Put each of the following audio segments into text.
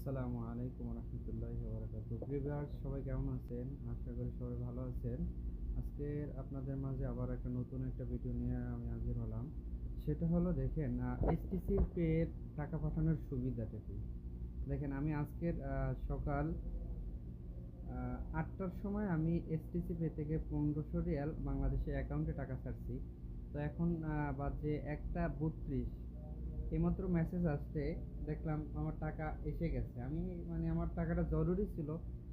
আসসালামু আলাইকুম রহমতুল্লাহি ওয়া বারাকাতুহু। ভিউয়ার্স, সবাই কেমন আছেন? আশা করি সবাই ভালো আছেন। আজকে আপনাদের মাঝে আবার একটা নতুন একটা ভিডিও নিয়ে আমি হাজির হলাম। সেটা হলো, দেখেন, এসটিসি পে এর টাকা পাঠানোর সুবিধাটা কি। দেখেন, আমি আজকের সকাল ৮টার সময় আমি এসটিসি পে থেকে ১৫০০ রিয়াল বাংলাদেশে অ্যাকাউন্টে টাকা ছাড়ছি। তো এখন বাজে ১টা ৩২। এইমাত্র মেসেজ আসছে, দেখলাম আমার টাকা এসে গেছে। আমি আমার টাকাটা জরুরি ছিল,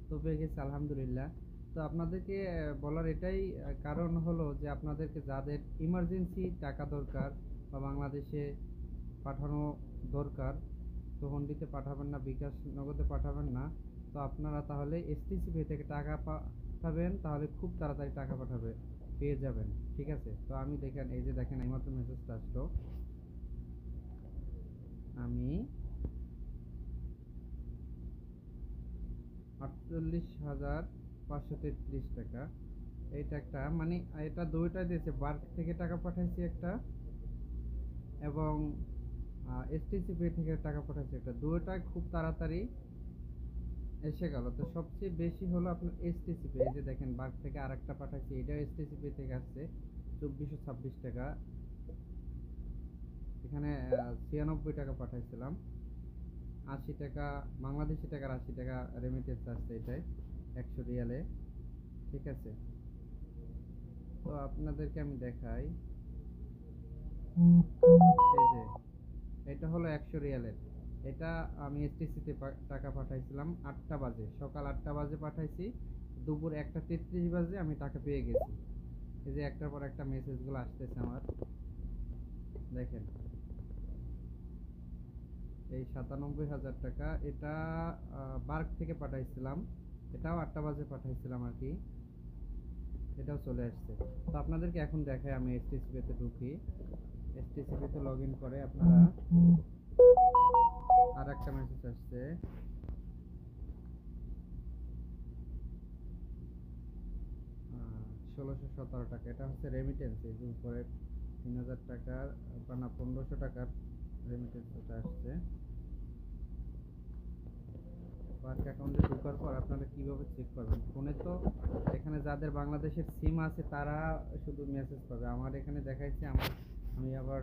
তো পেয়ে গেছি, আলহামদুলিল্লাহ। তো আপনাদেরকে বলার এটাই কারণ হলো যে আপনাদেরকে যাদের ইমার্জেন্সি টাকা দরকার বা বাংলাদেশে পাঠানো দরকার, তো হুন্ডিতে পাঠাবেন না, বিকাশ নগদে পাঠাবেন না। তো আপনারা তাহলে এসটিসি পে থেকে টাকা পাঠাবেন, তাহলে খুব তাড়াতাড়ি টাকা পেয়ে যাবেন। ঠিক আছে? তো আমি দেখেন, এই যে দেখেন, এইমাত্র মেসেজটা আসলো। আমি 48,533 টাকা, এইটা একটা, এটা দুইটা দিয়েছে। বার্ক থেকে টাকা পাঠাইছি একটা, এবং এসটিসি পে থেকে টাকা পাঠাইছি একটা। দুইটা খুব তাড়াতাড়ি এসে গেল। তো সবচেয়ে বেশি হলো আপনার এসটিসি পে। এই যে দেখেন, বার্ক থেকে আরেকটা পাঠাইছি, এটাও এসটিসি পে থেকে আসছে, 2426 টাকা। এখানে 96 টাকা পাঠাইছিলাম, 80 টাকা বাংলাদেশি টাকার, 80 টাকা রেমিটেন্স আসছে এটাই, 100 রিয়ালে। ঠিক আছে? তো আপনাদেরকে আমি দেখাই, এই যে এটা হলো 100 রিয়ালের। এটা আমি এসটিসিতে টাকা পাঠাইছিলাম 8টা বাজে, সকাল 8টা বাজে পাঠাইছি, দুপুর 1টা 33 বাজে আমি টাকা পেয়ে গেছি। এই যে একটার পর একটা মেসেজগুলো আসতেছে আমার, দেখেন। এই 97,000 টাকা, এটা বার্ক থেকে পাঠাইছিলাম, এটাও 8টা বাজে পাঠাইছিলাম আর কি, এটাও চলে আসছে। তো আপনাদেরকে এখন দেখাই, আমি এসটিসি পেতে ঢুকি। এসটিসি পেতে লগ ইন করে আপনারা, আর একটা মেসেজ আসছে, 1617 টাকা, এটা হচ্ছে রেমিটেন্স। এই যে উপরে 3000 টাকার বা না 1500 টাকার রেমিটেন্স এটা আসছে। ব্যাংক অ্যাকাউন্টে ঢোকার পর আপনারা কিভাবে চেক করবেন ফোনে? তো এখানে যাদের বাংলাদেশের সিম আছে তারা শুধু মেসেজ পাবে। আমার এখানে দেখাইছে, আমি আবার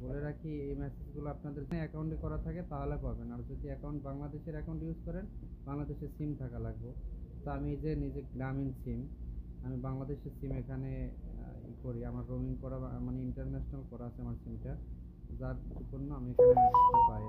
বলে রাখি, এই মেসেজগুলো আপনাদের অ্যাকাউন্টে করা থাকে তাহলে পাবেন। আর যদি বাংলাদেশের অ্যাকাউন্ট ইউজ করেন, বাংলাদেশের সিম থাকা লাগবে। তো আমি যে নিজে গ্রামীণ সিম, আমি বাংলাদেশের সিম এখানে করি, আমার রোমিং করা, ইন্টারন্যাশনাল করা আছে আমার সিমটা, যার জন্য আমি এখানে মেসেজটা পাই।